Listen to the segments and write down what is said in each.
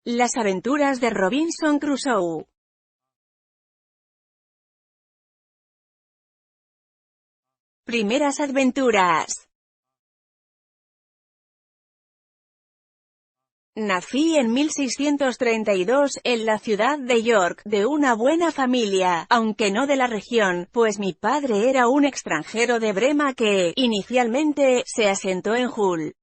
Las aventuras de Robinson Crusoe. Primeras aventuras. Nací en 1632, en la ciudad de York, de una buena familia, aunque no de la región, pues mi padre era un extranjero de Brema que, inicialmente, se asentó en Hull.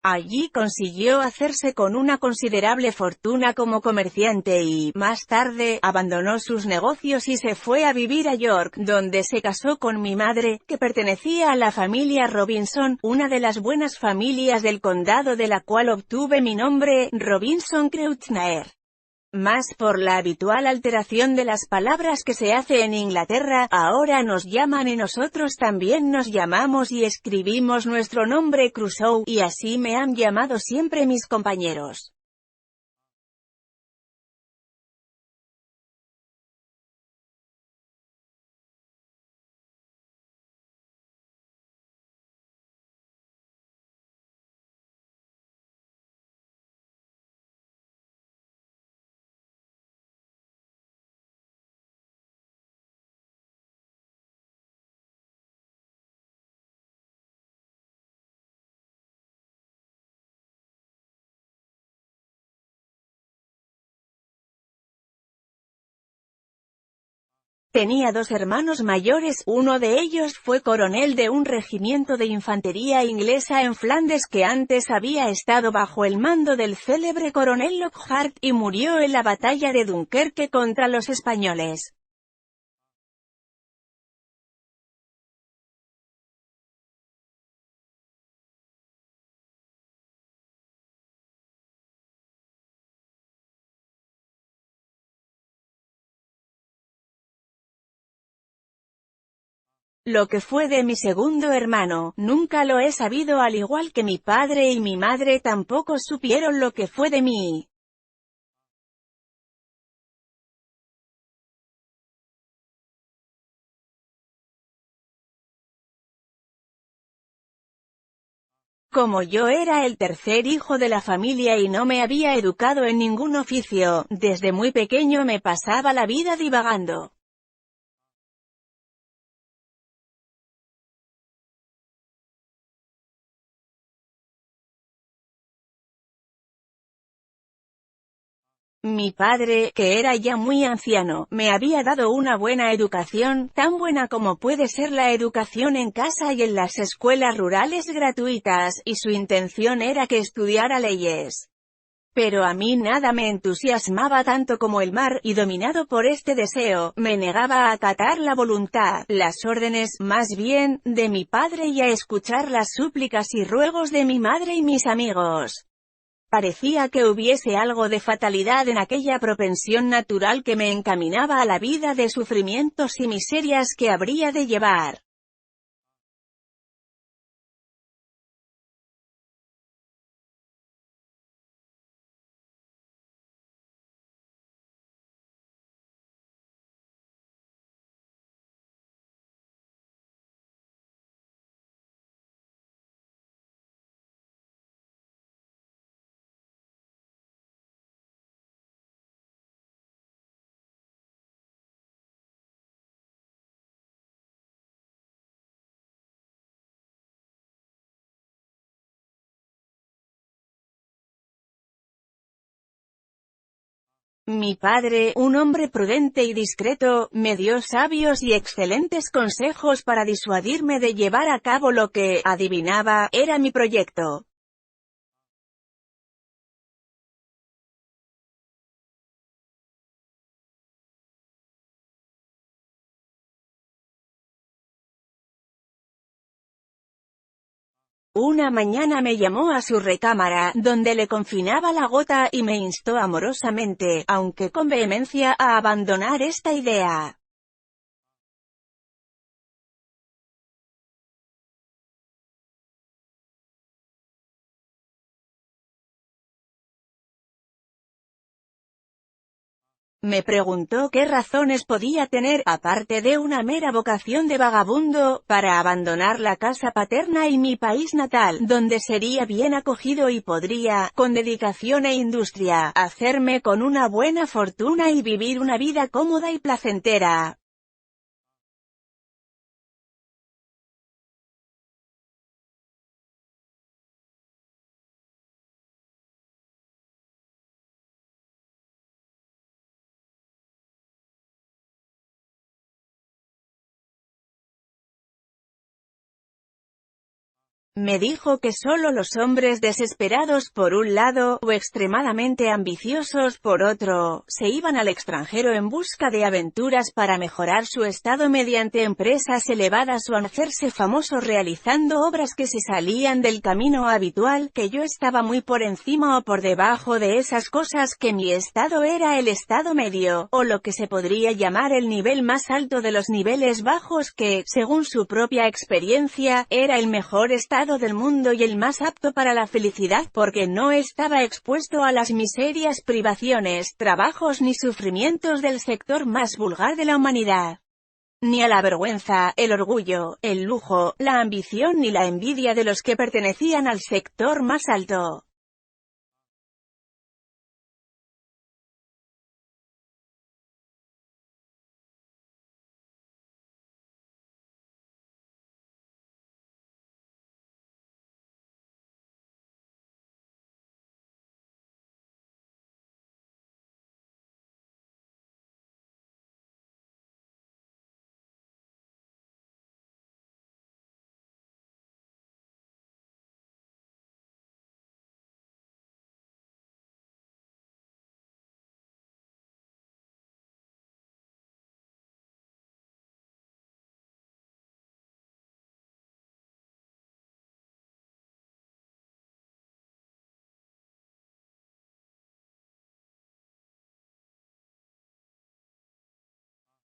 Allí consiguió hacerse con una considerable fortuna como comerciante y, más tarde, abandonó sus negocios y se fue a vivir a York, donde se casó con mi madre, que pertenecía a la familia Robinson, una de las buenas familias del condado de la cual obtuve mi nombre, Robinson Crusoe. Más por la habitual alteración de las palabras que se hace en Inglaterra, ahora nos llaman y nosotros también nos llamamos y escribimos nuestro nombre Crusoe, y así me han llamado siempre mis compañeros. Tenía dos hermanos mayores, uno de ellos fue coronel de un regimiento de infantería inglesa en Flandes que antes había estado bajo el mando del célebre coronel Lockhart, y murió en la batalla de Dunkerque contra los españoles. Lo que fue de mi segundo hermano, nunca lo he sabido, al igual que mi padre y mi madre tampoco supieron lo que fue de mí. Como yo era el tercer hijo de la familia y no me había educado en ningún oficio, desde muy pequeño me pasaba la vida divagando. Mi padre, que era ya muy anciano, me había dado una buena educación, tan buena como puede ser la educación en casa y en las escuelas rurales gratuitas, y su intención era que estudiara leyes. Pero a mí nada me entusiasmaba tanto como el mar, y dominado por este deseo, me negaba a acatar la voluntad, las órdenes, más bien, de mi padre y a escuchar las súplicas y ruegos de mi madre y mis amigos. Parecía que hubiese algo de fatalidad en aquella propensión natural que me encaminaba a la vida de sufrimientos y miserias que habría de llevar. Mi padre, un hombre prudente y discreto, me dio sabios y excelentes consejos para disuadirme de llevar a cabo lo que, adivinaba, era mi proyecto. Una mañana me llamó a su recámara, donde le confinaba la gota, y me instó amorosamente, aunque con vehemencia, a abandonar esta idea. Me preguntó qué razones podía tener, aparte de una mera vocación de vagabundo, para abandonar la casa paterna y mi país natal, donde sería bien acogido y podría, con dedicación e industria, hacerme con una buena fortuna y vivir una vida cómoda y placentera. Me dijo que solo los hombres desesperados por un lado, o extremadamente ambiciosos por otro, se iban al extranjero en busca de aventuras para mejorar su estado mediante empresas elevadas o hacerse famosos realizando obras que se salían del camino habitual, que yo estaba muy por encima o por debajo de esas cosas, que mi estado era el estado medio, o lo que se podría llamar el nivel más alto de los niveles bajos, que, según su propia experiencia, era el mejor estado del mundo y el más apto para la felicidad, porque no estaba expuesto a las miserias, privaciones, trabajos ni sufrimientos del sector más vulgar de la humanidad, ni a la vergüenza, el orgullo, el lujo, la ambición ni la envidia de los que pertenecían al sector más alto.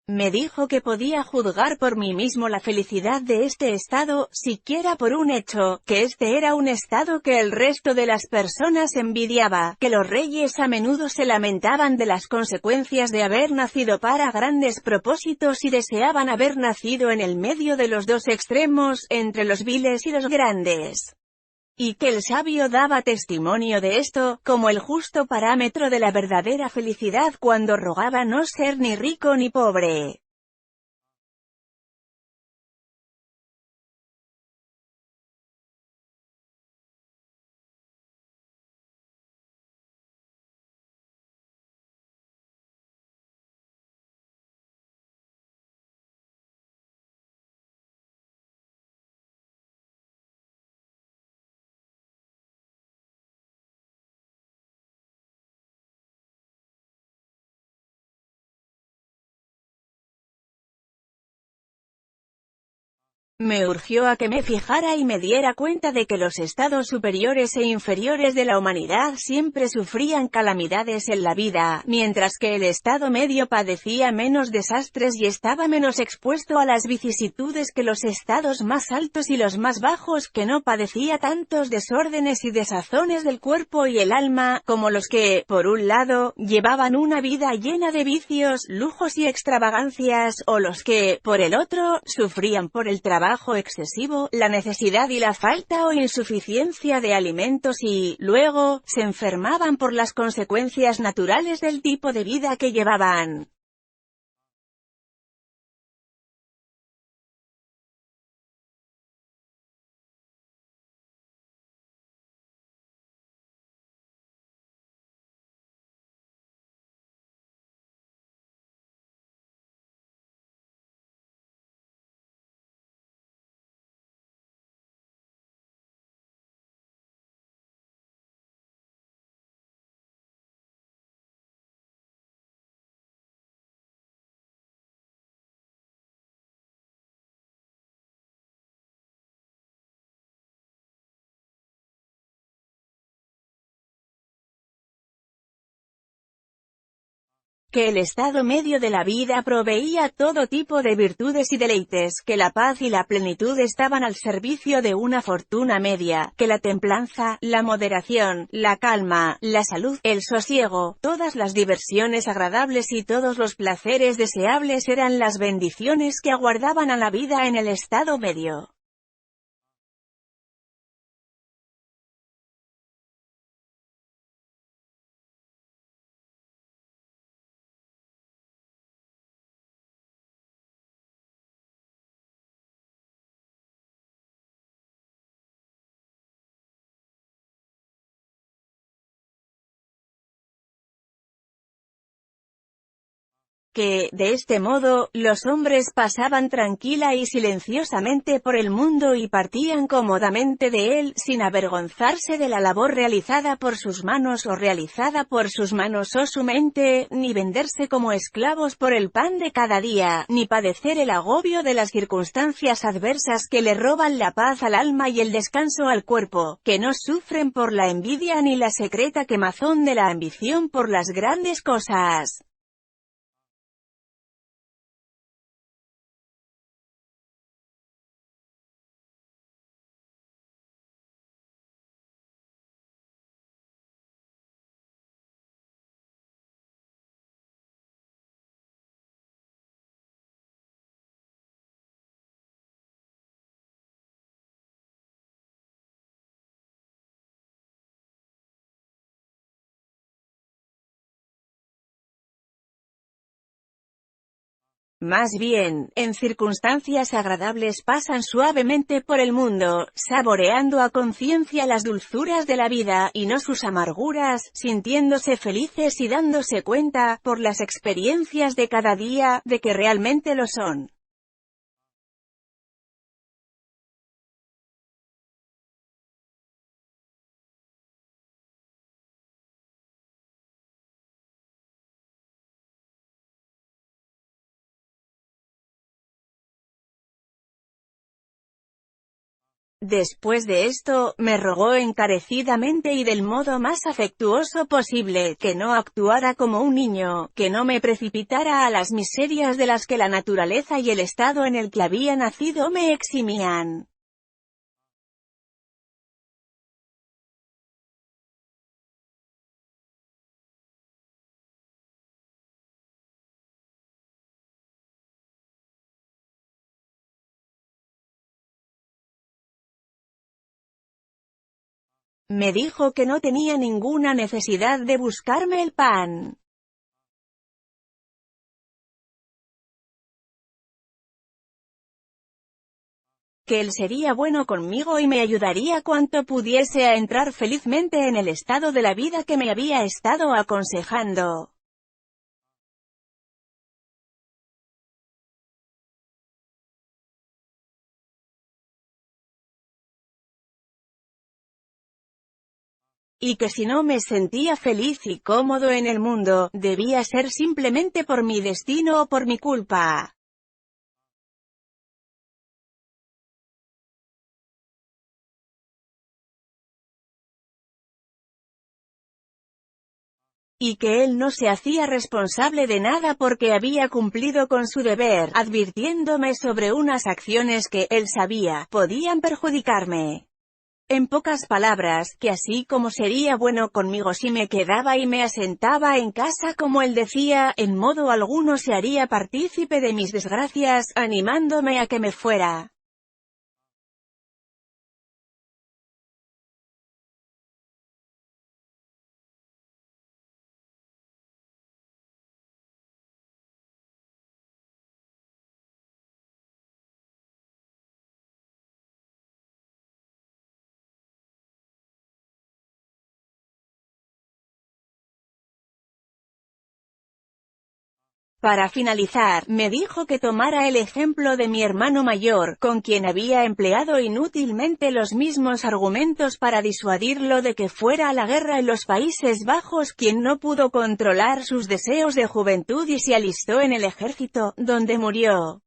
Me dijo que podía juzgar por mí mismo la felicidad de este estado, siquiera por un hecho, que este era un estado que el resto de las personas envidiaba, que los reyes a menudo se lamentaban de las consecuencias de haber nacido para grandes propósitos y deseaban haber nacido en el medio de los dos extremos, entre los viles y los grandes. Y que el sabio daba testimonio de esto, como el justo parámetro de la verdadera felicidad cuando rogaba no ser ni rico ni pobre. Me urgió a que me fijara y me diera cuenta de que los estados superiores e inferiores de la humanidad siempre sufrían calamidades en la vida, mientras que el estado medio padecía menos desastres y estaba menos expuesto a las vicisitudes que los estados más altos y los más bajos, que no padecía tantos desórdenes y desazones del cuerpo y el alma, como los que, por un lado, llevaban una vida llena de vicios, lujos y extravagancias, o los que, por el otro, sufrían por el trabajo excesivo, la necesidad y la falta o insuficiencia de alimentos y, luego, se enfermaban por las consecuencias naturales del tipo de vida que llevaban. que el estado medio de la vida proveía todo tipo de virtudes y deleites, que la paz y la plenitud estaban al servicio de una fortuna media, que la templanza, la moderación, la calma, la salud, el sosiego, todas las diversiones agradables y todos los placeres deseables eran las bendiciones que aguardaban a la vida en el estado medio. Que, de este modo, los hombres pasaban tranquila y silenciosamente por el mundo y partían cómodamente de él, sin avergonzarse de la labor realizada por sus manos o realizada por sus manos o su mente, ni venderse como esclavos por el pan de cada día, ni padecer el agobio de las circunstancias adversas que le roban la paz al alma y el descanso al cuerpo, que no sufren por la envidia ni la secreta quemazón de la ambición por las grandes cosas. Más bien, en circunstancias agradables pasan suavemente por el mundo, saboreando a conciencia las dulzuras de la vida, y no sus amarguras, sintiéndose felices y dándose cuenta, por las experiencias de cada día, de que realmente lo son. Después de esto, me rogó encarecidamente y del modo más afectuoso posible, que no actuara como un niño, que no me precipitara a las miserias de las que la naturaleza y el estado en el que había nacido me eximían. Me dijo que no tenía ninguna necesidad de buscarme el pan, que él sería bueno conmigo y me ayudaría cuanto pudiese a entrar felizmente en el estado de la vida que me había estado aconsejando. Y que si no me sentía feliz y cómodo en el mundo, debía ser simplemente por mi destino o por mi culpa. Y que él no se hacía responsable de nada porque había cumplido con su deber, advirtiéndome sobre unas acciones que, él sabía, podían perjudicarme. En pocas palabras, que así como sería bueno conmigo si me quedaba y me asentaba en casa como él decía, en modo alguno se haría partícipe de mis desgracias, animándome a que me fuera. Para finalizar, me dijo que tomara el ejemplo de mi hermano mayor, con quien había empleado inútilmente los mismos argumentos para disuadirlo de que fuera a la guerra en los Países Bajos, quien no pudo controlar sus deseos de juventud y se alistó en el ejército, donde murió.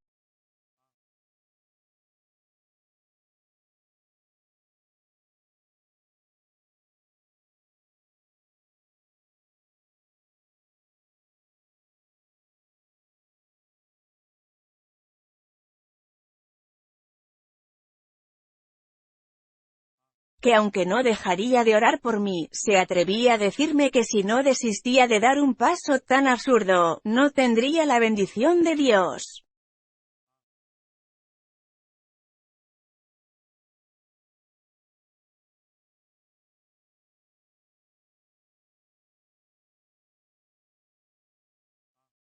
que aunque no dejaría de orar por mí, se atrevía a decirme que si no desistía de dar un paso tan absurdo, no tendría la bendición de Dios.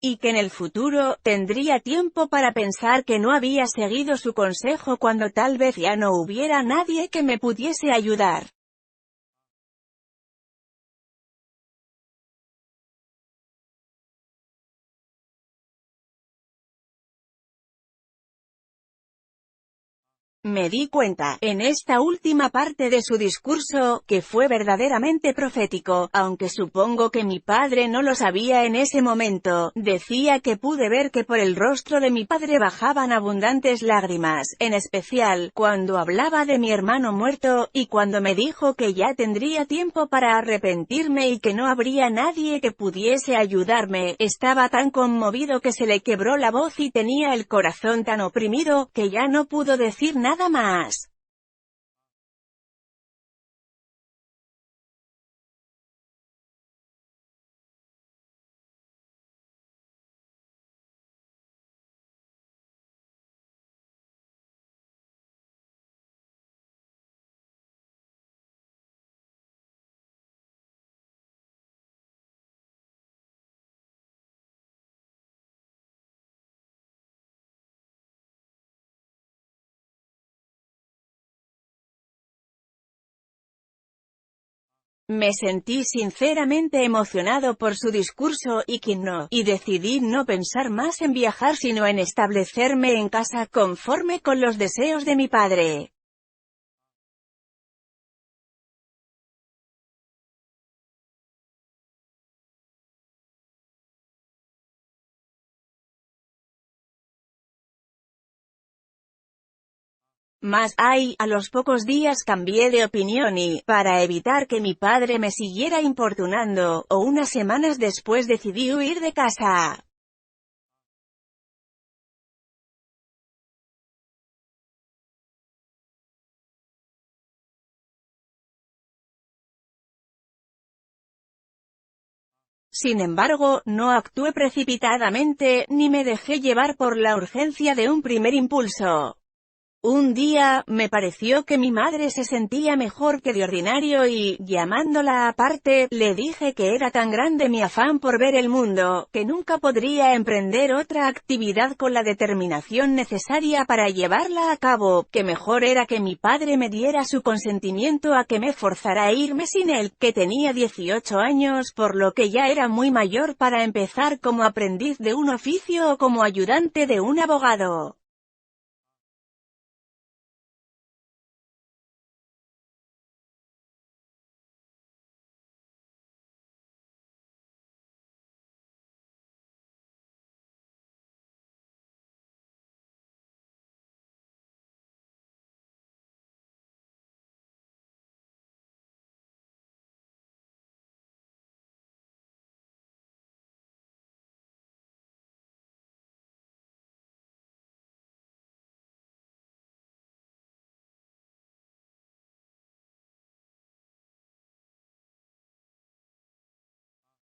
Y que en el futuro, tendría tiempo para pensar que no había seguido su consejo cuando tal vez ya no hubiera nadie que me pudiese ayudar. Me di cuenta, en esta última parte de su discurso, que fue verdaderamente profético, aunque supongo que mi padre no lo sabía en ese momento. Decía que pude ver que por el rostro de mi padre bajaban abundantes lágrimas, en especial, cuando hablaba de mi hermano muerto, y cuando me dijo que ya tendría tiempo para arrepentirme y que no habría nadie que pudiese ayudarme. Estaba tan conmovido que se le quebró la voz y tenía el corazón tan oprimido, que ya no pudo decir nada más. Me sentí sinceramente emocionado por su discurso y decidí no pensar más en viajar sino en establecerme en casa conforme con los deseos de mi padre. A los pocos días cambié de opinión y, para evitar que mi padre me siguiera importunando, unas semanas después decidí huir de casa. Sin embargo, no actué precipitadamente, ni me dejé llevar por la urgencia de un primer impulso. Un día, me pareció que mi madre se sentía mejor que de ordinario y, llamándola aparte, le dije que era tan grande mi afán por ver el mundo, que nunca podría emprender otra actividad con la determinación necesaria para llevarla a cabo, que mejor era que mi padre me diera su consentimiento a que me forzara a irme sin él, que tenía 18 años, por lo que ya era muy mayor para empezar como aprendiz de un oficio o como ayudante de un abogado.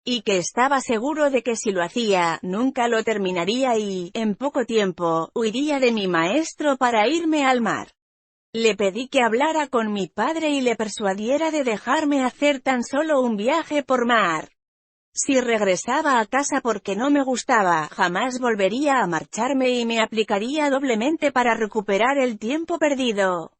Y que estaba seguro de que si lo hacía, nunca lo terminaría y, en poco tiempo, huiría de mi maestro para irme al mar. Le pedí que hablara con mi padre y le persuadiera de dejarme hacer tan solo un viaje por mar. Si regresaba a casa porque no me gustaba, jamás volvería a marcharme y me aplicaría doblemente para recuperar el tiempo perdido.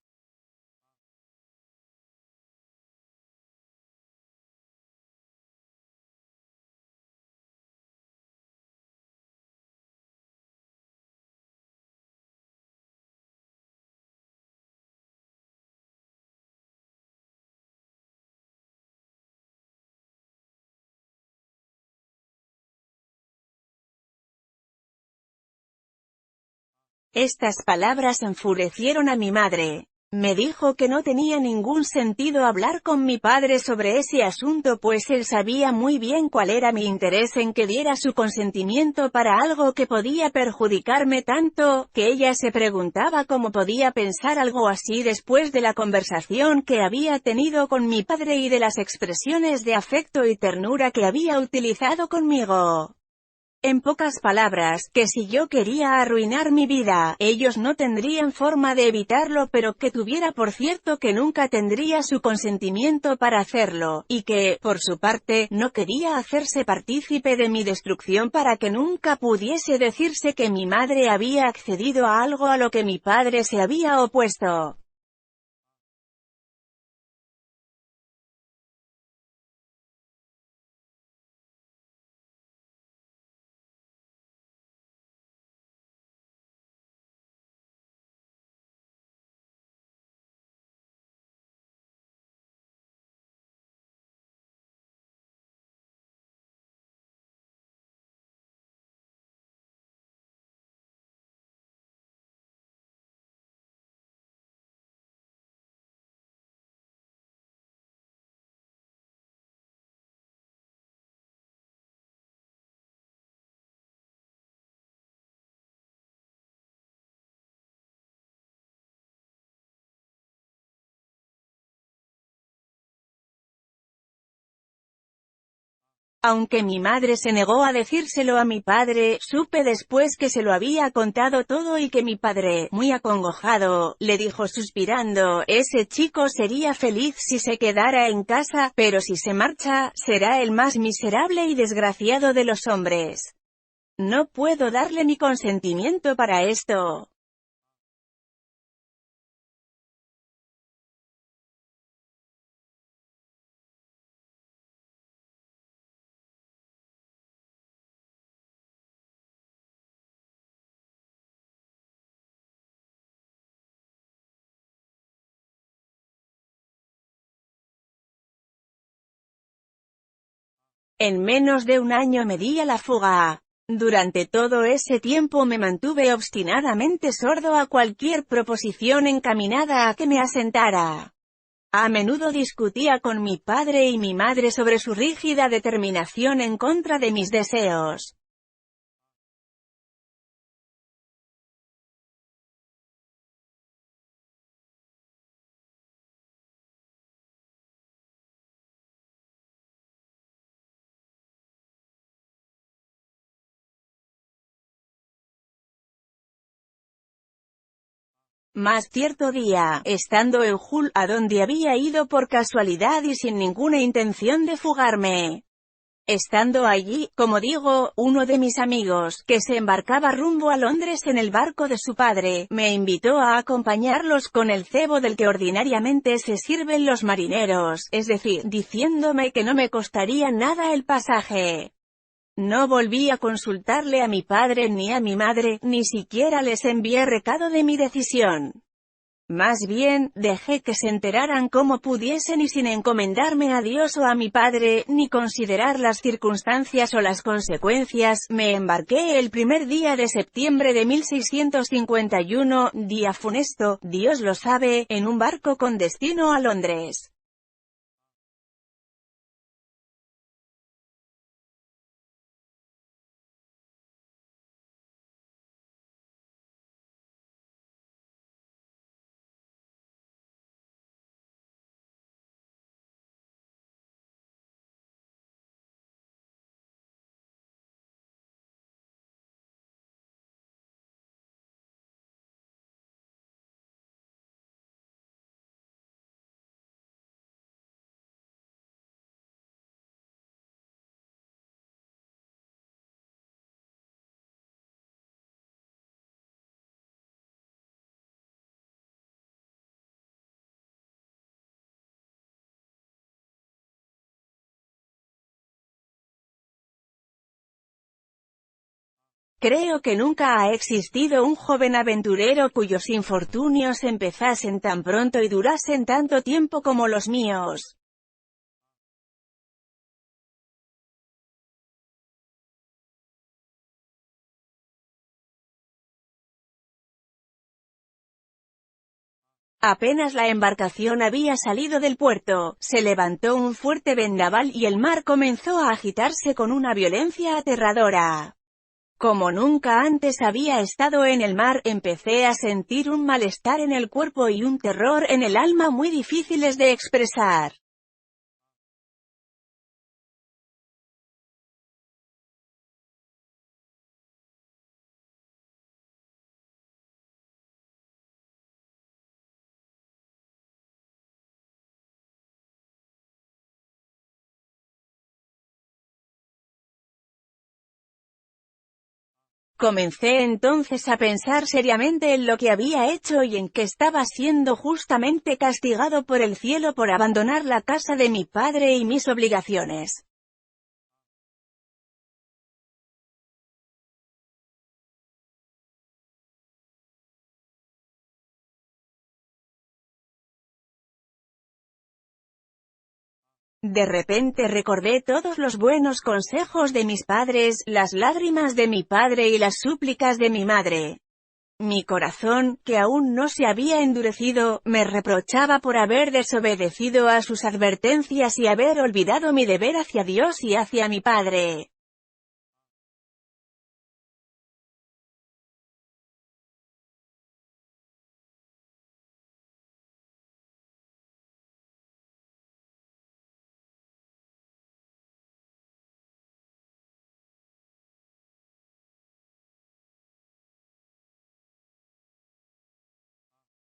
Estas palabras enfurecieron a mi madre. Me dijo que no tenía ningún sentido hablar con mi padre sobre ese asunto, pues él sabía muy bien cuál era mi interés en que diera su consentimiento para algo que podía perjudicarme tanto, que ella se preguntaba cómo podía pensar algo así después de la conversación que había tenido con mi padre y de las expresiones de afecto y ternura que había utilizado conmigo. En pocas palabras, que si yo quería arruinar mi vida, ellos no tendrían forma de evitarlo, pero que tuviera por cierto que nunca tendría su consentimiento para hacerlo, y que, por su parte, no quería hacerse partícipe de mi destrucción para que nunca pudiese decirse que mi madre había accedido a algo a lo que mi padre se había opuesto. Aunque mi madre se negó a decírselo a mi padre, supe después que se lo había contado todo y que mi padre, muy acongojado, le dijo suspirando: ese chico sería feliz si se quedara en casa, pero si se marcha, será el más miserable y desgraciado de los hombres. No puedo darle mi consentimiento para esto. En menos de un año me di a la fuga. Durante todo ese tiempo me mantuve obstinadamente sordo a cualquier proposición encaminada a que me asentara. A menudo discutía con mi padre y mi madre sobre su rígida determinación en contra de mis deseos. Más cierto día, estando en Hull, a donde había ido por casualidad y sin ninguna intención de fugarme. Estando allí, como digo, uno de mis amigos, que se embarcaba rumbo a Londres en el barco de su padre, me invitó a acompañarlos con el cebo del que ordinariamente se sirven los marineros, es decir, diciéndome que no me costaría nada el pasaje. No volví a consultarle a mi padre ni a mi madre, ni siquiera les envié recado de mi decisión. Más bien, dejé que se enteraran como pudiesen y sin encomendarme a Dios o a mi padre, ni considerar las circunstancias o las consecuencias, me embarqué el primer día de septiembre de 1651, día funesto, Dios lo sabe, en un barco con destino a Londres. Creo que nunca ha existido un joven aventurero cuyos infortunios empezasen tan pronto y durasen tanto tiempo como los míos. Apenas la embarcación había salido del puerto, se levantó un fuerte vendaval y el mar comenzó a agitarse con una violencia aterradora. Como nunca antes había estado en el mar, empecé a sentir un malestar en el cuerpo y un terror en el alma muy difíciles de expresar. Comencé entonces a pensar seriamente en lo que había hecho y en que estaba siendo justamente castigado por el cielo por abandonar la casa de mi padre y mis obligaciones. De repente recordé todos los buenos consejos de mis padres, las lágrimas de mi padre y las súplicas de mi madre. Mi corazón, que aún no se había endurecido, me reprochaba por haber desobedecido a sus advertencias y haber olvidado mi deber hacia Dios y hacia mi padre.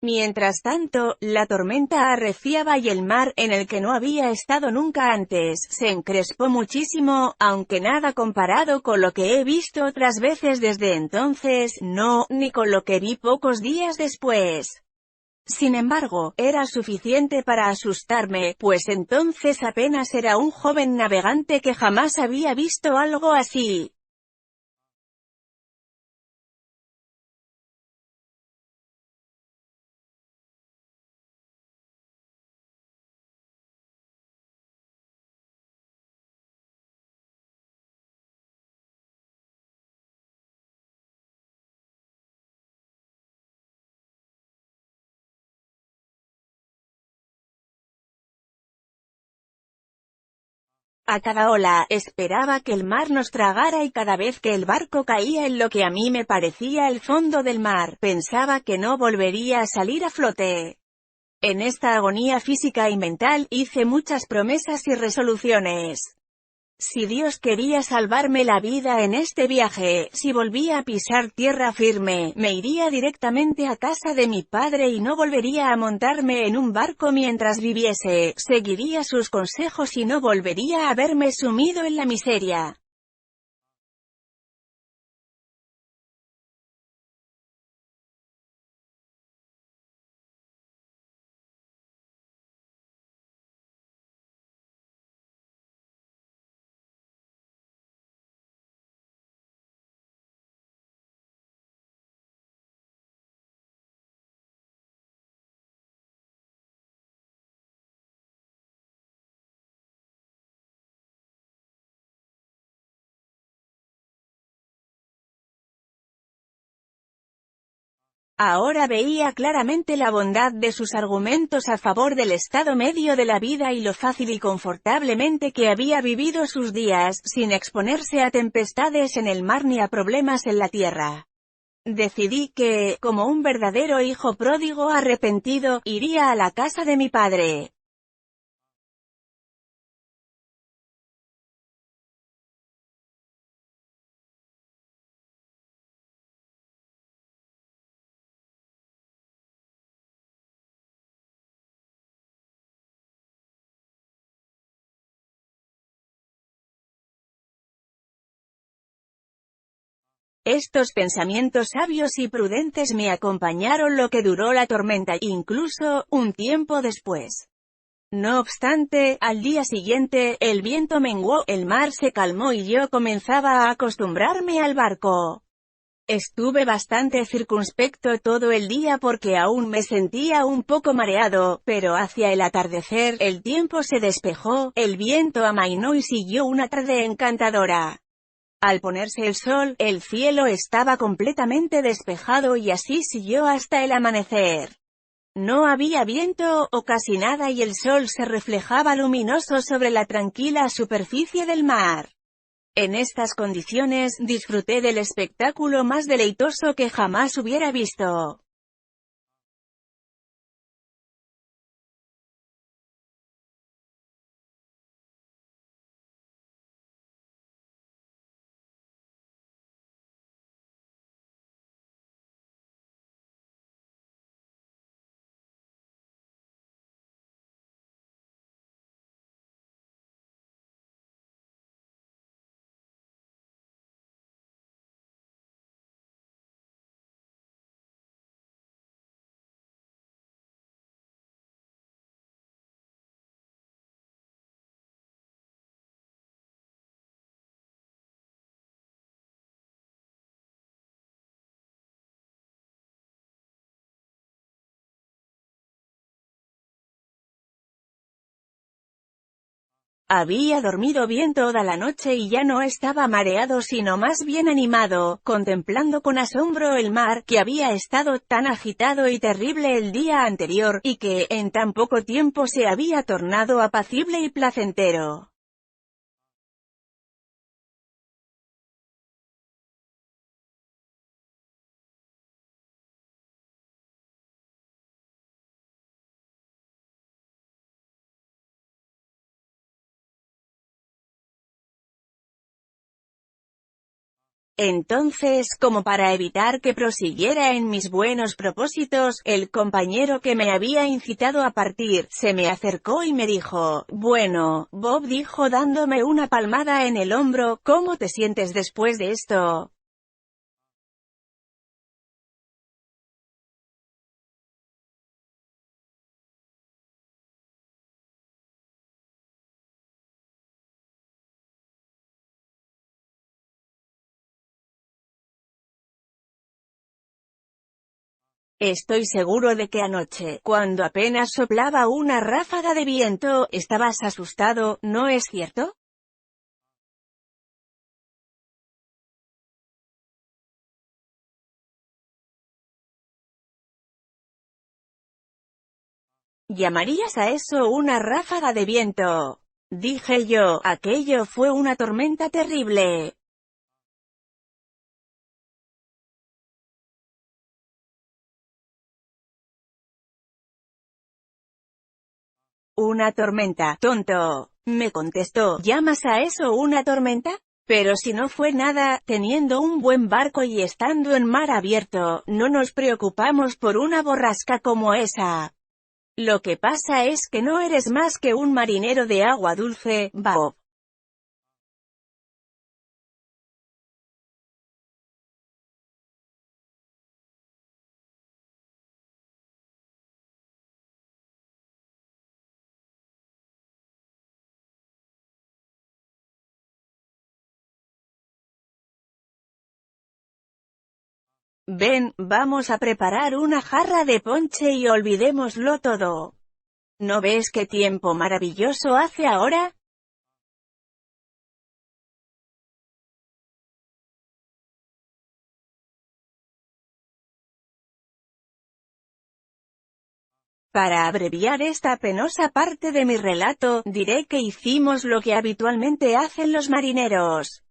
Mientras tanto, la tormenta arreciaba y el mar, en el que no había estado nunca antes, se encrespó muchísimo, aunque nada comparado con lo que he visto otras veces desde entonces, no, ni con lo que vi pocos días después. Sin embargo, era suficiente para asustarme, pues entonces apenas era un joven navegante que jamás había visto algo así. A cada ola, esperaba que el mar nos tragara y cada vez que el barco caía en lo que a mí me parecía el fondo del mar, pensaba que no volvería a salir a flote. En esta agonía física y mental, hice muchas promesas y resoluciones. Si Dios quería salvarme la vida en este viaje, si volvía a pisar tierra firme, me iría directamente a casa de mi padre y no volvería a montarme en un barco mientras viviese, seguiría sus consejos y no volvería a verme sumido en la miseria. Ahora veía claramente la bondad de sus argumentos a favor del estado medio de la vida y lo fácil y confortablemente que había vivido sus días, sin exponerse a tempestades en el mar ni a problemas en la tierra. Decidí que, como un verdadero hijo pródigo arrepentido, iría a la casa de mi padre. Estos pensamientos sabios y prudentes me acompañaron lo que duró la tormenta, incluso, un tiempo después. No obstante, al día siguiente, el viento menguó, el mar se calmó y yo comenzaba a acostumbrarme al barco. Estuve bastante circunspecto todo el día porque aún me sentía un poco mareado, pero hacia el atardecer, el tiempo se despejó, el viento amainó y siguió una tarde encantadora. Al ponerse el sol, el cielo estaba completamente despejado y así siguió hasta el amanecer. No había viento, o casi nada, y el sol se reflejaba luminoso sobre la tranquila superficie del mar. En estas condiciones, disfruté del espectáculo más deleitoso que jamás hubiera visto. Había dormido bien toda la noche y ya no estaba mareado sino más bien animado, contemplando con asombro el mar, que había estado tan agitado y terrible el día anterior, y que, en tan poco tiempo se había tornado apacible y placentero. Entonces, como para evitar que prosiguiera en mis buenos propósitos, el compañero que me había incitado a partir, se me acercó y me dijo: «Bueno, Bob», dijo dándome una palmada en el hombro, «¿cómo te sientes después de esto?». Estoy seguro de que anoche, cuando apenas soplaba una ráfaga de viento, estabas asustado, ¿no es cierto? ¿Llamarías a eso una ráfaga de viento?, dije yo. Aquello fue una tormenta terrible. Una tormenta, tonto, me contestó. ¿Llamas a eso una tormenta? Pero si no fue nada, teniendo un buen barco y estando en mar abierto, no nos preocupamos por una borrasca como esa. Lo que pasa es que no eres más que un marinero de agua dulce, Bob. Ven, vamos a preparar una jarra de ponche y olvidémoslo todo. ¿No ves qué tiempo maravilloso hace ahora? Para abreviar esta penosa parte de mi relato, diré que hicimos lo que habitualmente hacen los marineros.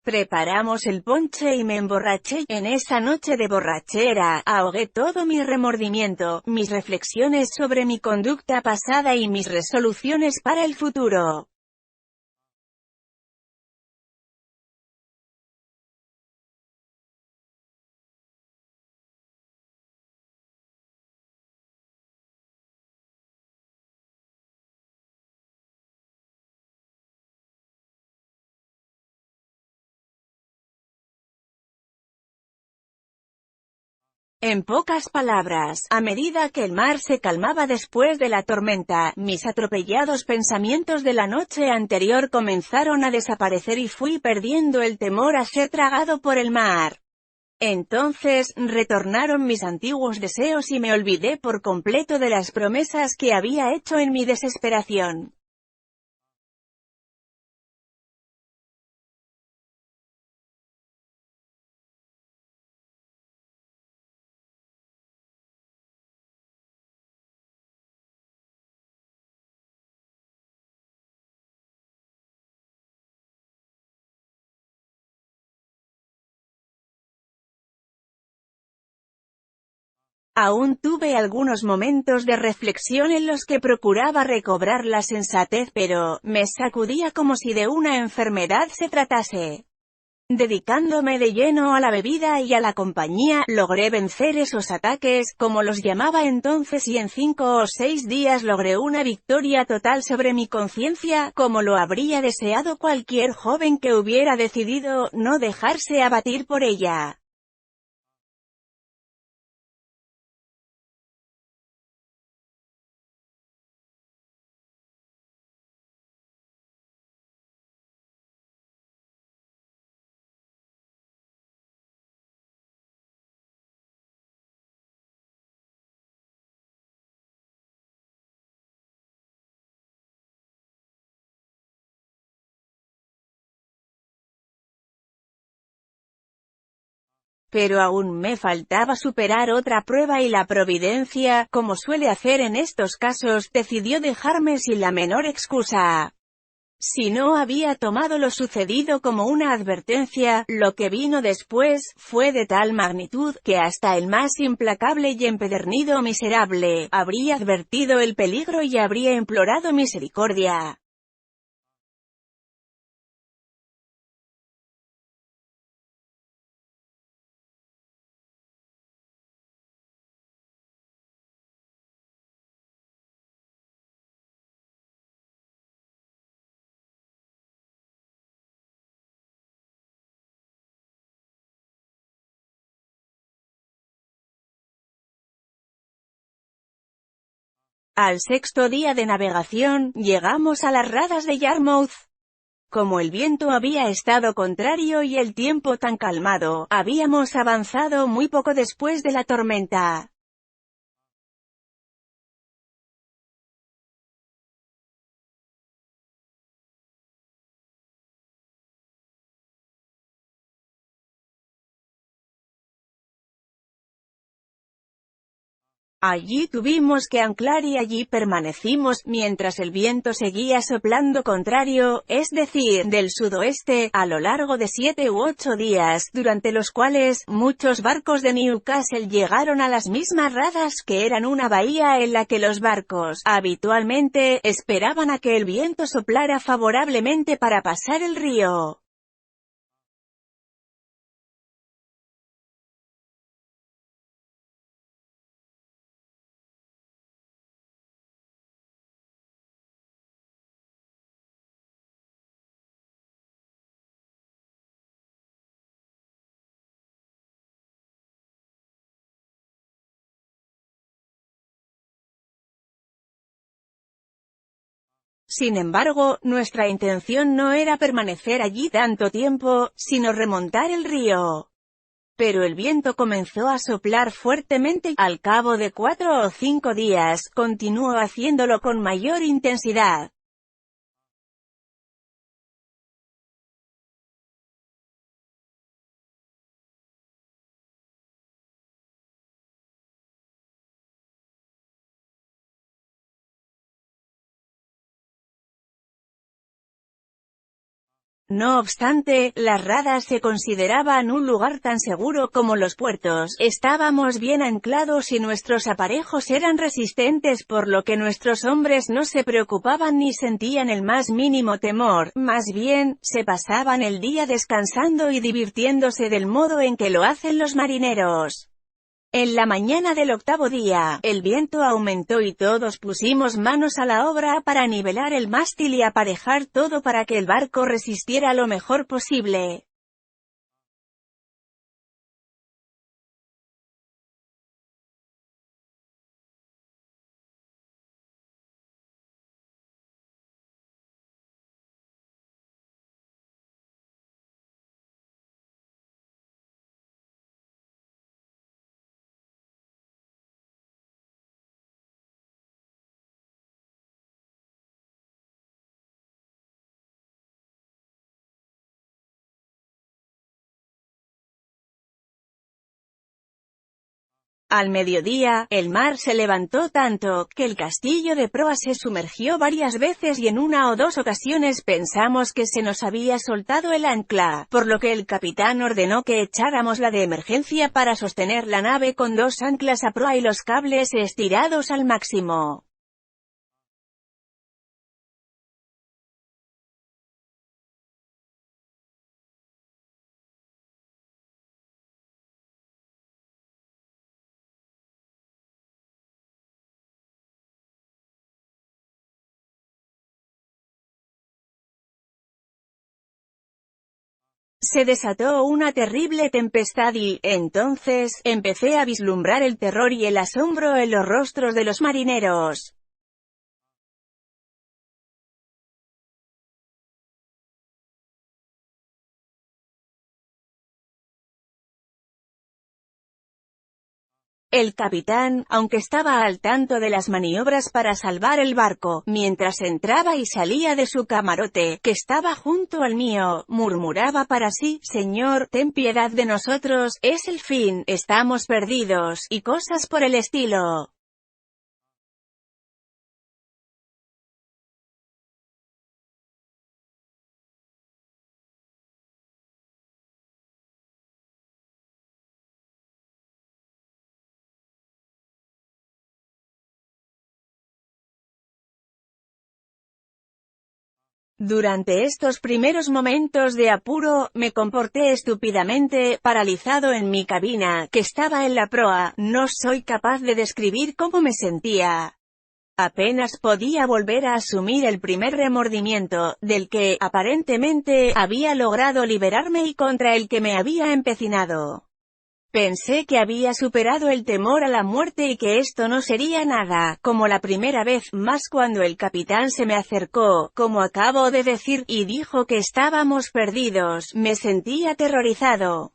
Preparamos el ponche y me emborraché. En esa noche de borrachera, ahogué todo mi remordimiento, mis reflexiones sobre mi conducta pasada y mis resoluciones para el futuro. En pocas palabras, a medida que el mar se calmaba después de la tormenta, mis atropellados pensamientos de la noche anterior comenzaron a desaparecer y fui perdiendo el temor a ser tragado por el mar. Entonces, retornaron mis antiguos deseos y me olvidé por completo de las promesas que había hecho en mi desesperación. Aún tuve algunos momentos de reflexión en los que procuraba recobrar la sensatez, pero me sacudía como si de una enfermedad se tratase. Dedicándome de lleno a la bebida y a la compañía, logré vencer esos ataques, como los llamaba entonces, y en 5 o 6 días logré una victoria total sobre mi conciencia, como lo habría deseado cualquier joven que hubiera decidido no dejarse abatir por ella. Pero aún me faltaba superar otra prueba y la providencia, como suele hacer en estos casos, decidió dejarme sin la menor excusa. Si no había tomado lo sucedido como una advertencia, lo que vino después fue de tal magnitud, que hasta el más implacable y empedernido miserable habría advertido el peligro y habría implorado misericordia. Al sexto día de navegación, llegamos a las Radas de Yarmouth. Como el viento había estado contrario y el tiempo tan calmado, habíamos avanzado muy poco después de la tormenta. Allí tuvimos que anclar y allí permanecimos, mientras el viento seguía soplando contrario, es decir, del sudoeste, a lo largo de 7 u 8 días, durante los cuales, muchos barcos de Newcastle llegaron a las mismas Radas, que eran una bahía en la que los barcos, habitualmente, esperaban a que el viento soplara favorablemente para pasar el río. Sin embargo, nuestra intención no era permanecer allí tanto tiempo, sino remontar el río. Pero el viento comenzó a soplar fuertemente, al cabo de 4 o 5 días, continuó haciéndolo con mayor intensidad. No obstante, las Radas se consideraban un lugar tan seguro como los puertos, estábamos bien anclados y nuestros aparejos eran resistentes, por lo que nuestros hombres no se preocupaban ni sentían el más mínimo temor, más bien, se pasaban el día descansando y divirtiéndose del modo en que lo hacen los marineros. En la mañana del octavo día, el viento aumentó y todos pusimos manos a la obra para nivelar el mástil y aparejar todo para que el barco resistiera lo mejor posible. Al mediodía, el mar se levantó tanto, que el castillo de proa se sumergió varias veces y en una o dos ocasiones pensamos que se nos había soltado el ancla, por lo que el capitán ordenó que echáramos la de emergencia para sostener la nave con dos anclas a proa y los cables estirados al máximo. Se desató una terrible tempestad y, entonces, empecé a vislumbrar el terror y el asombro en los rostros de los marineros. El capitán, aunque estaba al tanto de las maniobras para salvar el barco, mientras entraba y salía de su camarote, que estaba junto al mío, murmuraba para sí: «Señor, ten piedad de nosotros, es el fin, estamos perdidos», y cosas por el estilo. Durante estos primeros momentos de apuro, me comporté estúpidamente, paralizado en mi cabina, que estaba en la proa. No soy capaz de describir cómo me sentía. Apenas podía volver a asumir el primer remordimiento, del que, aparentemente, había logrado liberarme y contra el que me había empecinado. Pensé que había superado el temor a la muerte y que esto no sería nada, como la primera vez, más cuando el capitán se me acercó, como acabo de decir, y dijo que estábamos perdidos, me sentí aterrorizado.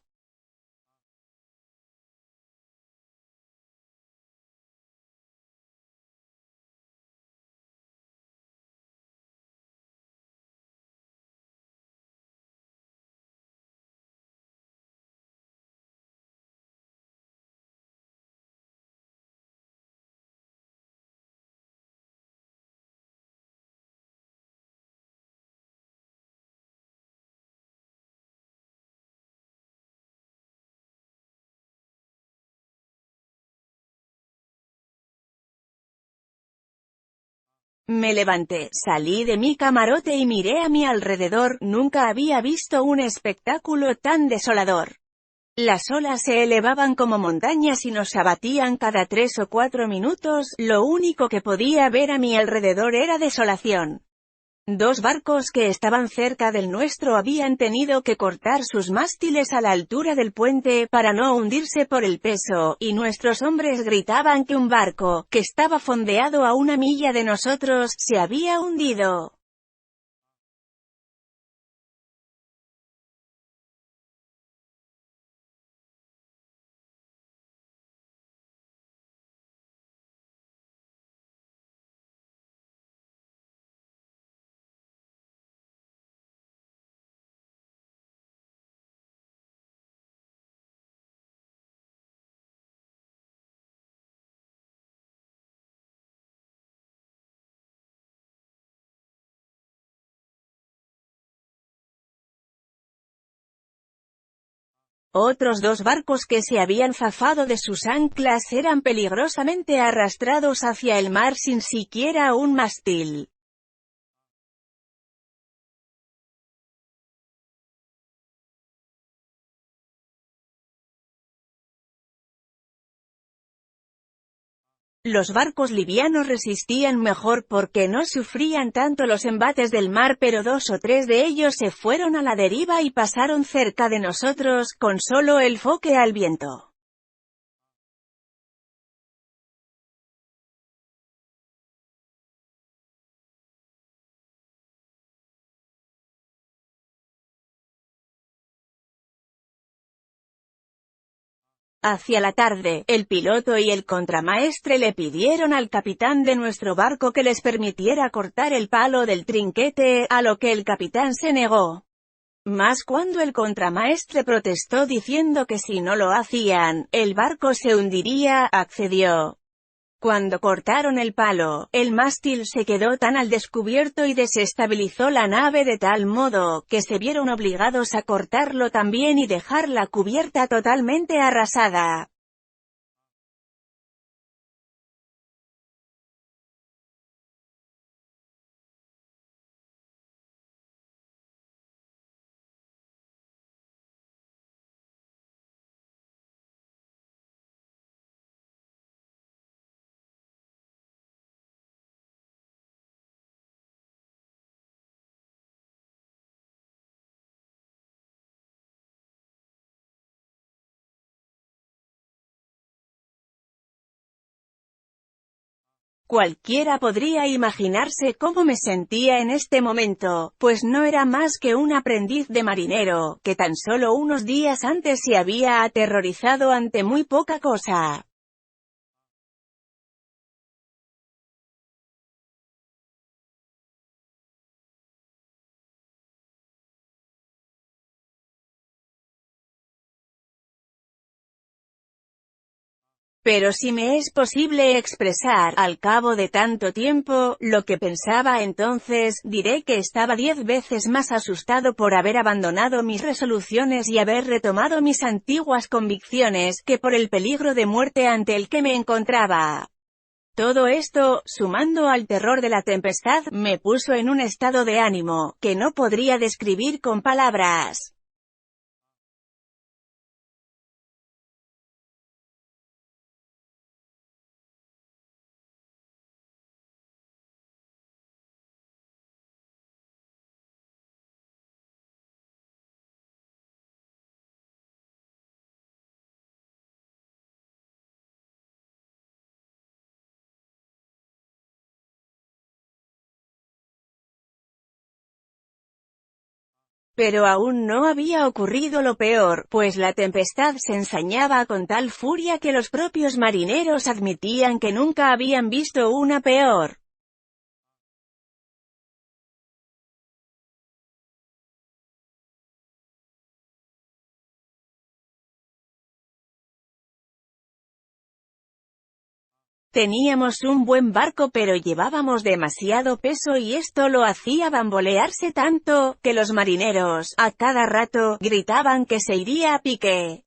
Me levanté, salí de mi camarote y miré a mi alrededor. Nunca había visto un espectáculo tan desolador. Las olas se elevaban como montañas y nos abatían cada 3 o 4 minutos. Lo único que podía ver a mi alrededor era desolación. Dos barcos que estaban cerca del nuestro habían tenido que cortar sus mástiles a la altura del puente, para no hundirse por el peso, y nuestros hombres gritaban que un barco, que estaba fondeado a 1 milla de nosotros, se había hundido. Otros dos barcos que se habían zafado de sus anclas eran peligrosamente arrastrados hacia el mar sin siquiera un mástil. Los barcos livianos resistían mejor porque no sufrían tanto los embates del mar, pero 2 o 3 de ellos se fueron a la deriva y pasaron cerca de nosotros, con solo el foque al viento. Hacia la tarde, el piloto y el contramaestre le pidieron al capitán de nuestro barco que les permitiera cortar el palo del trinquete, a lo que el capitán se negó. más cuando el contramaestre protestó diciendo que si no lo hacían, el barco se hundiría, accedió. Cuando cortaron el palo, el mástil se quedó tan al descubierto y desestabilizó la nave de tal modo, que se vieron obligados a cortarlo también y dejar la cubierta totalmente arrasada. Cualquiera podría imaginarse cómo me sentía en este momento, pues no era más que un aprendiz de marinero, que tan solo unos días antes se había aterrorizado ante muy poca cosa. Pero si me es posible expresar, al cabo de tanto tiempo, lo que pensaba entonces, diré que estaba 10 veces más asustado por haber abandonado mis resoluciones y haber retomado mis antiguas convicciones, que por el peligro de muerte ante el que me encontraba. Todo esto, sumando al terror de la tempestad, me puso en un estado de ánimo, que no podría describir con palabras. Pero aún no había ocurrido lo peor, pues la tempestad se ensañaba con tal furia que los propios marineros admitían que nunca habían visto una peor. Teníamos un buen barco pero llevábamos demasiado peso y esto lo hacía bambolearse tanto, que los marineros, a cada rato, gritaban que se iría a pique.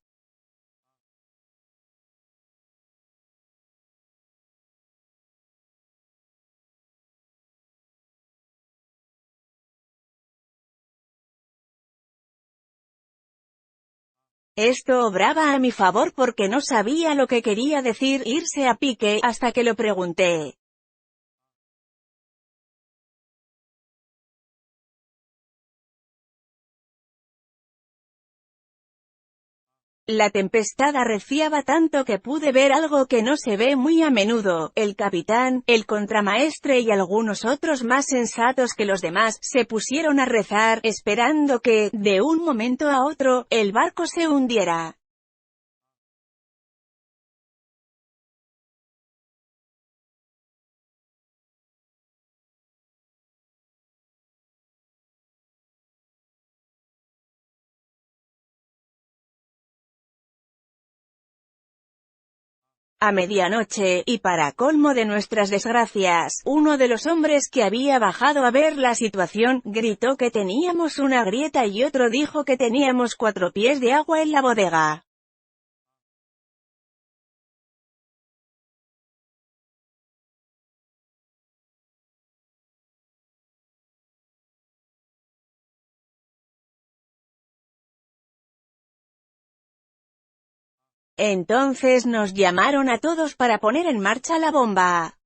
Esto obraba a mi favor porque no sabía lo que quería decir irse a pique, hasta que lo pregunté. La tempestad arreciaba tanto que pude ver algo que no se ve muy a menudo. El capitán, el contramaestre y algunos otros más sensatos que los demás, se pusieron a rezar, esperando que, de un momento a otro, el barco se hundiera. A medianoche, y para colmo de nuestras desgracias, uno de los hombres que había bajado a ver la situación, gritó que teníamos una grieta y otro dijo que teníamos 4 pies de agua en la bodega. Entonces nos llamaron a todos para poner en marcha la bomba.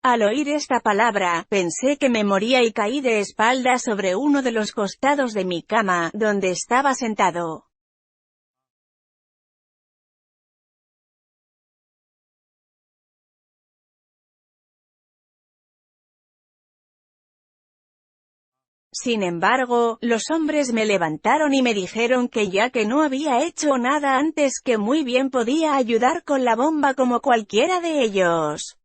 Al oír esta palabra, pensé que me moría y caí de espaldas sobre uno de los costados de mi cama, donde estaba sentado. Sin embargo, los hombres me levantaron y me dijeron que ya que no había hecho nada antes, que muy bien podía ayudar con la bomba como cualquiera de ellos.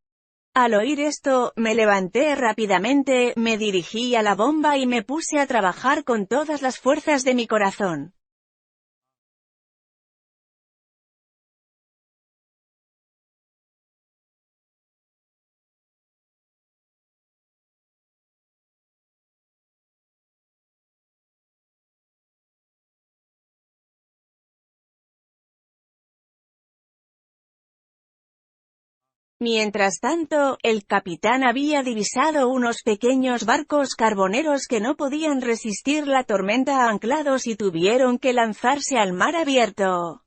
Al oír esto, me levanté rápidamente, me dirigí a la bomba y me puse a trabajar con todas las fuerzas de mi corazón. Mientras tanto, el capitán había divisado unos pequeños barcos carboneros que no podían resistir la tormenta anclados y tuvieron que lanzarse al mar abierto.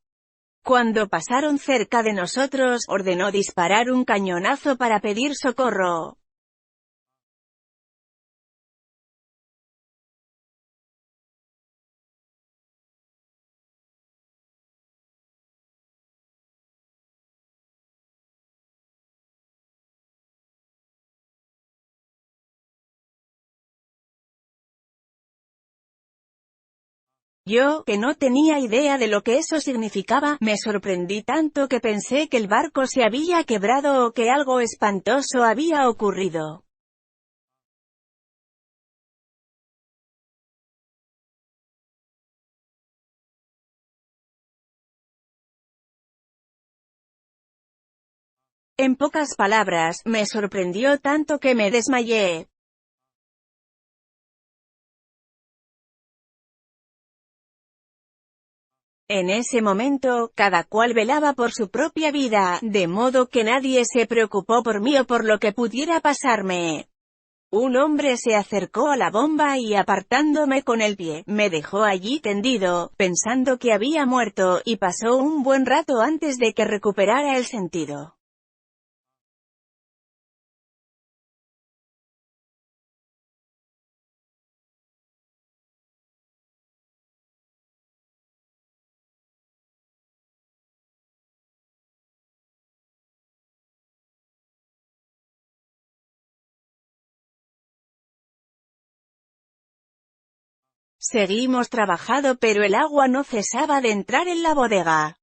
Cuando pasaron cerca de nosotros, ordenó disparar un cañonazo para pedir socorro. Yo, que no tenía idea de lo que eso significaba, me sorprendí tanto que pensé que el barco se había quebrado o que algo espantoso había ocurrido. En pocas palabras, me sorprendió tanto que me desmayé. En ese momento, cada cual velaba por su propia vida, de modo que nadie se preocupó por mí o por lo que pudiera pasarme. Un hombre se acercó a la bomba y apartándome con el pie, me dejó allí tendido, pensando que había muerto, y pasó un buen rato antes de que recuperara el sentido. Seguimos trabajando pero el agua no cesaba de entrar en la bodega.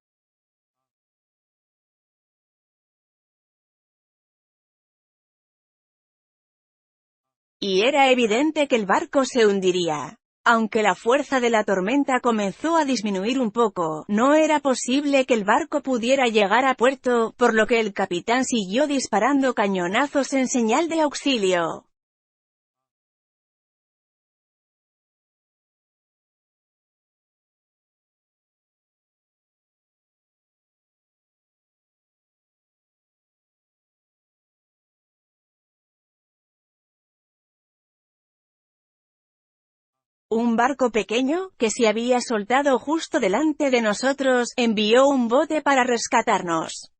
Y era evidente que el barco se hundiría. Aunque la fuerza de la tormenta comenzó a disminuir un poco, no era posible que el barco pudiera llegar a puerto, por lo que el capitán siguió disparando cañonazos en señal de auxilio. Un barco pequeño, que se había soltado justo delante de nosotros, envió un bote para rescatarnos.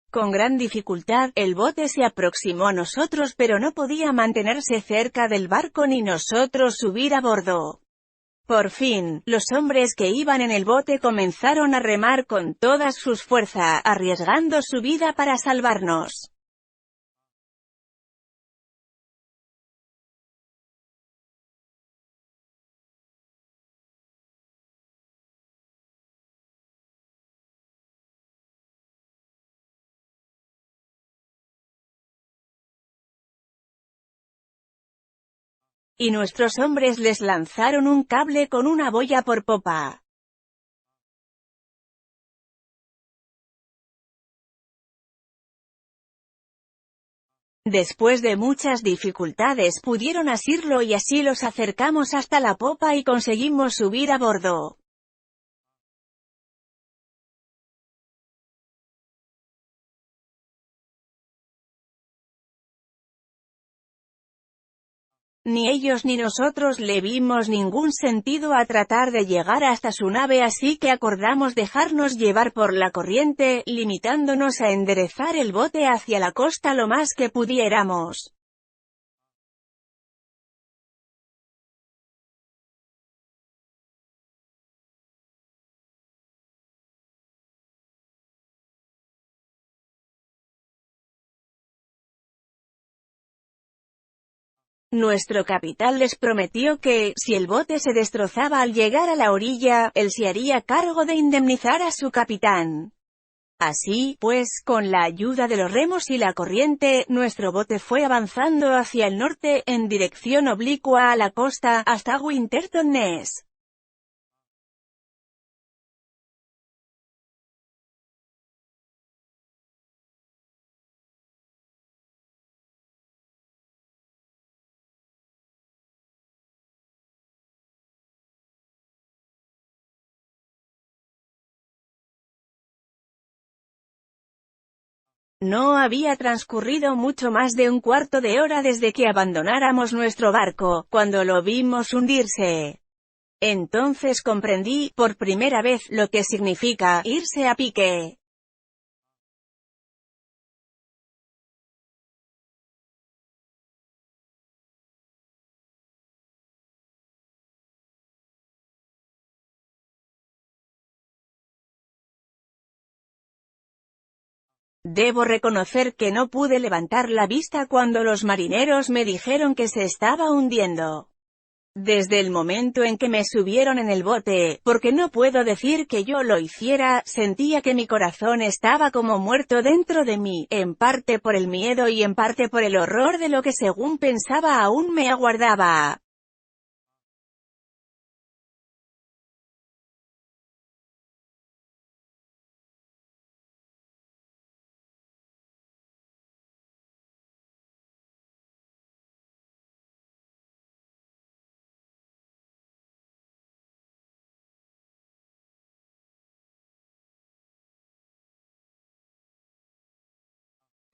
Con gran dificultad, el bote se aproximó a nosotros pero no podía mantenerse cerca del barco ni nosotros subir a bordo. Por fin, los hombres que iban en el bote comenzaron a remar con todas sus fuerzas, arriesgando su vida para salvarnos. Y nuestros hombres les lanzaron un cable con una boya por popa. Después de muchas dificultades pudieron asirlo y así los acercamos hasta la popa y conseguimos subir a bordo. Ni ellos ni nosotros le vimos ningún sentido a tratar de llegar hasta su nave, así que acordamos dejarnos llevar por la corriente, limitándonos a enderezar el bote hacia la costa lo más que pudiéramos. Nuestro capitán les prometió que, si el bote se destrozaba al llegar a la orilla, él se haría cargo de indemnizar a su capitán. Así, pues, con la ayuda de los remos y la corriente, nuestro bote fue avanzando hacia el norte, en dirección oblicua a la costa, hasta Winterton Ness. No había transcurrido mucho más de un cuarto de hora desde que abandonáramos nuestro barco, cuando lo vimos hundirse. Entonces comprendí, por primera vez, lo que significa irse a pique. Debo reconocer que no pude levantar la vista cuando los marineros me dijeron que se estaba hundiendo. Desde el momento en que me subieron en el bote, porque no puedo decir que yo lo hiciera, sentía que mi corazón estaba como muerto dentro de mí, en parte por el miedo y en parte por el horror de lo que según pensaba aún me aguardaba.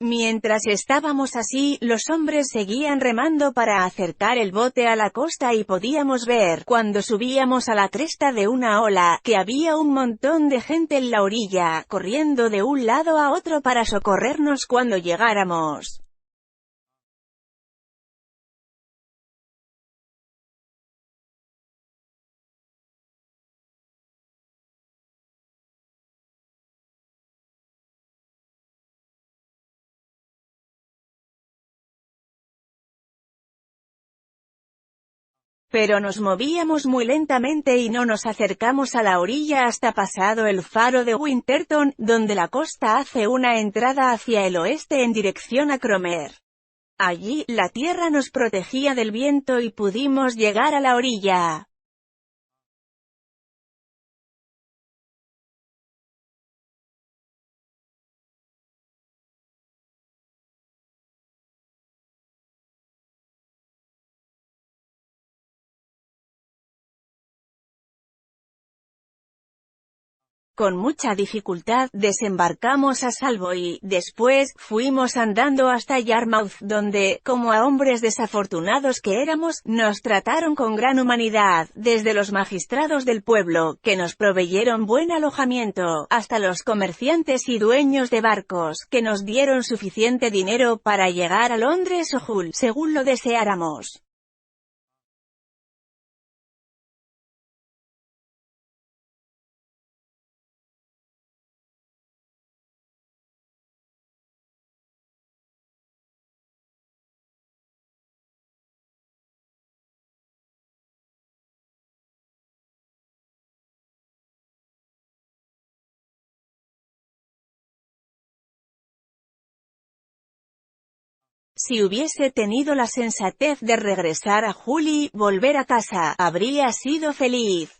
Mientras estábamos así, los hombres seguían remando para acercar el bote a la costa y podíamos ver, cuando subíamos a la cresta de una ola, que había un montón de gente en la orilla, corriendo de un lado a otro para socorrernos cuando llegáramos. Pero nos movíamos muy lentamente y no nos acercamos a la orilla hasta pasado el faro de Winterton, donde la costa hace una entrada hacia el oeste en dirección a Cromer. Allí, la tierra nos protegía del viento y pudimos llegar a la orilla. Con mucha dificultad, desembarcamos a salvo y, después, fuimos andando hasta Yarmouth, donde, como a hombres desafortunados que éramos, nos trataron con gran humanidad, desde los magistrados del pueblo, que nos proveyeron buen alojamiento, hasta los comerciantes y dueños de barcos, que nos dieron suficiente dinero para llegar a Londres o Hull, según lo deseáramos. Si hubiese tenido la sensatez de regresar a Hull y volver a casa, habría sido feliz.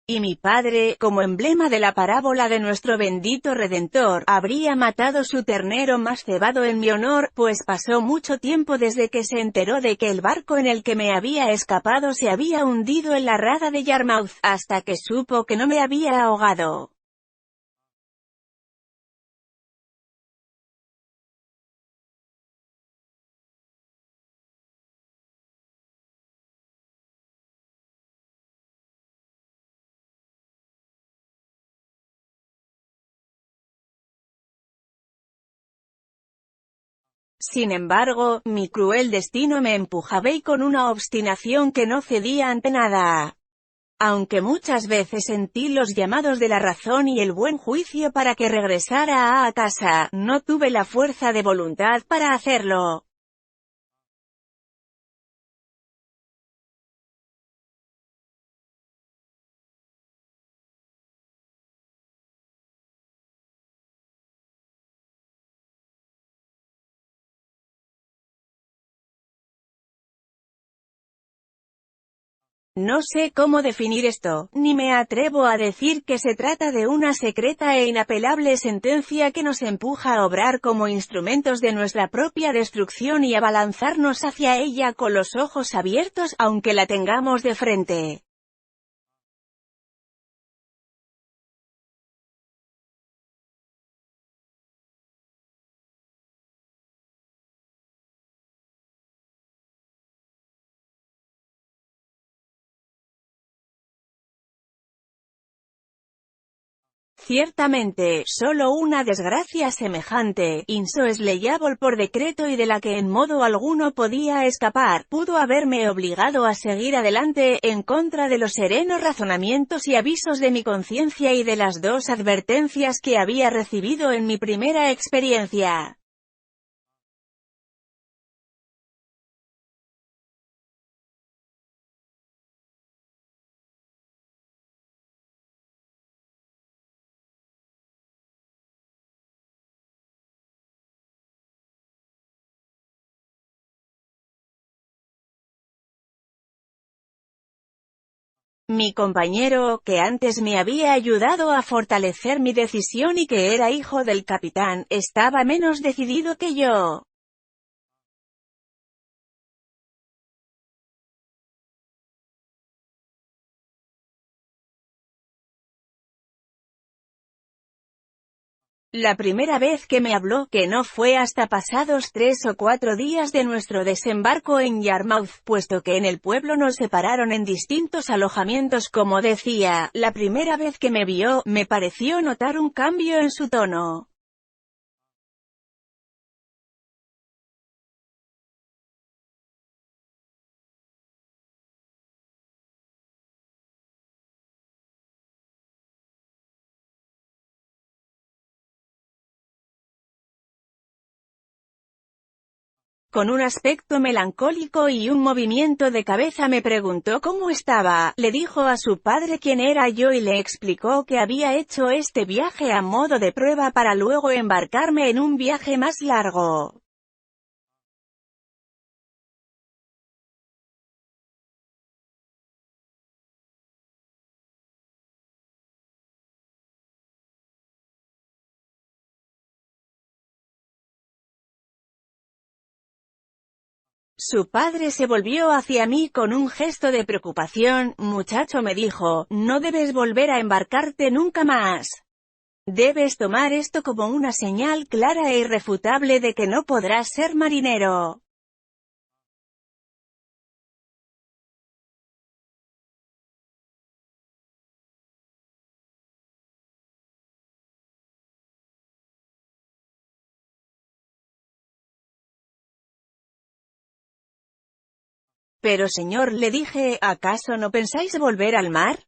Y mi padre, como emblema de la parábola de nuestro bendito Redentor, habría matado su ternero más cebado en mi honor, pues pasó mucho tiempo desde que se enteró de que el barco en el que me había escapado se había hundido en la rada de Yarmouth, hasta que supo que no me había ahogado. Sin embargo, mi cruel destino me empujaba y con una obstinación que no cedía ante nada. Aunque muchas veces sentí los llamados de la razón y el buen juicio para que regresara a casa, no tuve la fuerza de voluntad para hacerlo. No sé cómo definir esto, ni me atrevo a decir que se trata de una secreta e inapelable sentencia que nos empuja a obrar como instrumentos de nuestra propia destrucción y a balanzarnos hacia ella con los ojos abiertos, aunque la tengamos de frente. Ciertamente, solo una desgracia semejante, insosleyable por decreto y de la que en modo alguno podía escapar, pudo haberme obligado a seguir adelante, en contra de los serenos razonamientos y avisos de mi conciencia y de las dos advertencias que había recibido en mi primera experiencia. Mi compañero, que antes me había ayudado a fortalecer mi decisión y que era hijo del capitán, estaba menos decidido que yo. La primera vez que me habló, que no fue hasta pasados 3 o 4 días de nuestro desembarco en Yarmouth, puesto que en el pueblo nos separaron en distintos alojamientos como decía, la primera vez que me vio, me pareció notar un cambio en su tono. Con un aspecto melancólico y un movimiento de cabeza me preguntó cómo estaba, le dijo a su padre quién era yo y le explicó que había hecho este viaje a modo de prueba para luego embarcarme en un viaje más largo. Su padre se volvió hacia mí con un gesto de preocupación. Muchacho, me dijo, no debes volver a embarcarte nunca más. Debes tomar esto como una señal clara e irrefutable de que no podrás ser marinero. Pero señor, le dije, ¿acaso no pensáis volver al mar?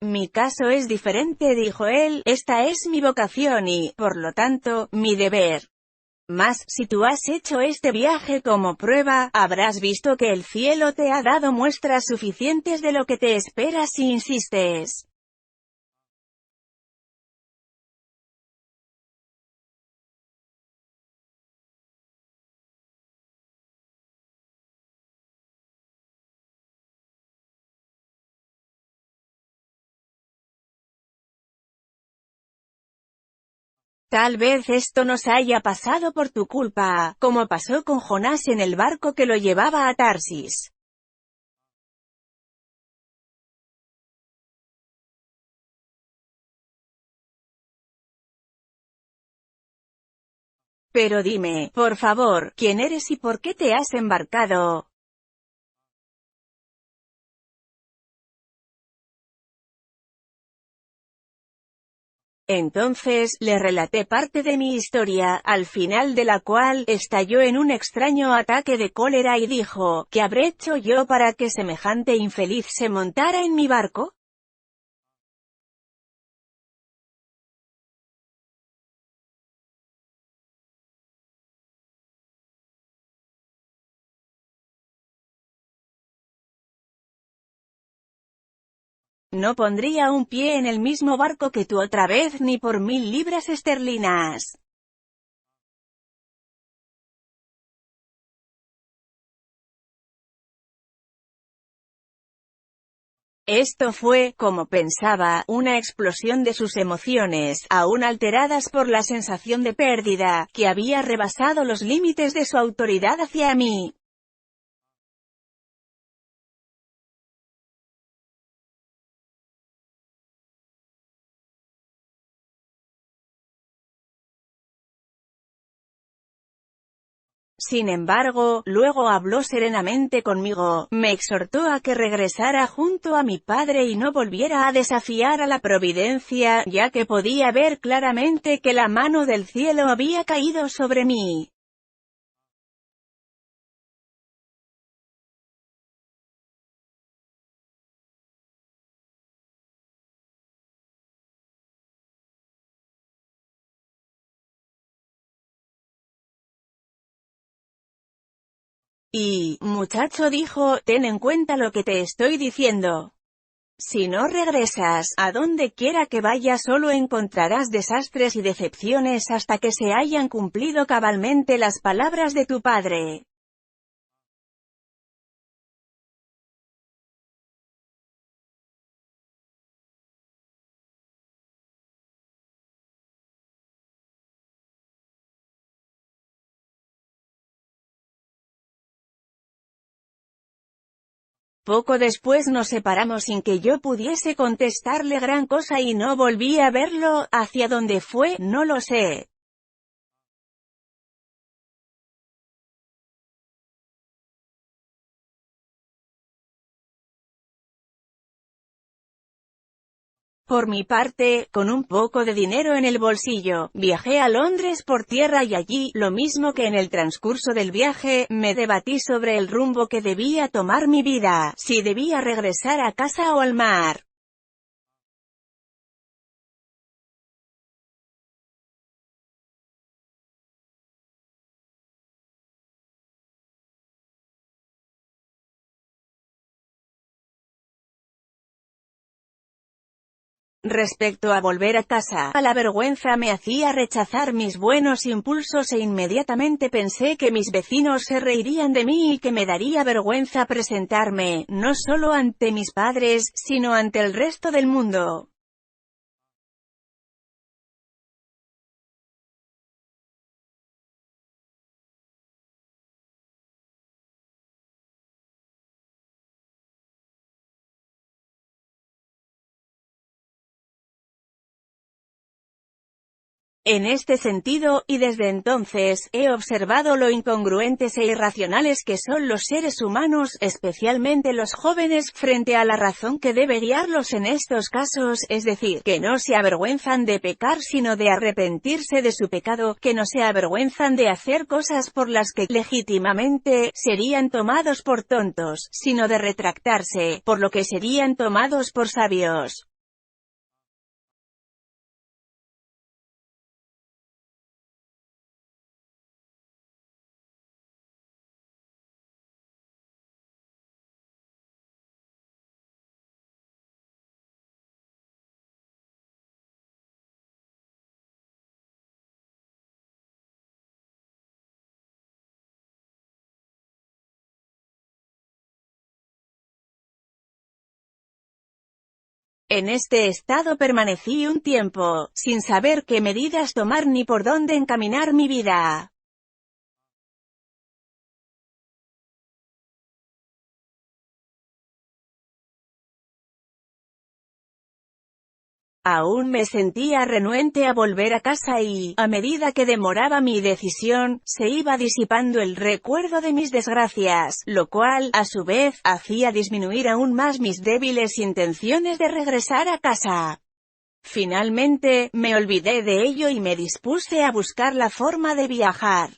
Mi caso es diferente, dijo él, esta es mi vocación y, por lo tanto, mi deber. Mas, si tú has hecho este viaje como prueba, habrás visto que el cielo te ha dado muestras suficientes de lo que te espera si insistes. Tal vez esto nos haya pasado por tu culpa, como pasó con Jonás en el barco que lo llevaba a Tarsis. Pero dime, por favor, ¿quién eres y por qué te has embarcado? Entonces, le relaté parte de mi historia, al final de la cual, estalló en un extraño ataque de cólera y dijo, ¿qué habré hecho yo para que semejante infeliz se montara en mi barco? No pondría un pie en el mismo barco que tú otra vez ni por 1000 libras esterlinas. Esto fue, como pensaba, una explosión de sus emociones, aún alteradas por la sensación de pérdida, que había rebasado los límites de su autoridad hacia mí. Sin embargo, luego habló serenamente conmigo, me exhortó a que regresara junto a mi padre y no volviera a desafiar a la providencia, ya que podía ver claramente que la mano del cielo había caído sobre mí. Y, muchacho dijo, ten en cuenta lo que te estoy diciendo. Si no regresas, a donde quiera que vayas solo encontrarás desastres y decepciones hasta que se hayan cumplido cabalmente las palabras de tu padre. Poco después nos separamos sin que yo pudiese contestarle gran cosa y no volví a verlo. ¿Hacia dónde fue? No lo sé. Por mi parte, con un poco de dinero en el bolsillo, viajé a Londres por tierra y allí, lo mismo que en el transcurso del viaje, me debatí sobre el rumbo que debía tomar mi vida, si debía regresar a casa o al mar. Respecto a volver a casa, la vergüenza me hacía rechazar mis buenos impulsos e inmediatamente pensé que mis vecinos se reirían de mí y que me daría vergüenza presentarme, no solo ante mis padres, sino ante el resto del mundo. En este sentido, y desde entonces, he observado lo incongruentes e irracionales que son los seres humanos, especialmente los jóvenes, frente a la razón que debe guiarlos en estos casos, es decir, que no se avergüenzan de pecar sino de arrepentirse de su pecado, que no se avergüenzan de hacer cosas por las que, legítimamente, serían tomados por tontos, sino de retractarse, por lo que serían tomados por sabios. En este estado permanecí un tiempo, sin saber qué medidas tomar ni por dónde encaminar mi vida. Aún me sentía renuente a volver a casa y, a medida que demoraba mi decisión, se iba disipando el recuerdo de mis desgracias, lo cual, a su vez, hacía disminuir aún más mis débiles intenciones de regresar a casa. Finalmente, me olvidé de ello y me dispuse a buscar la forma de viajar.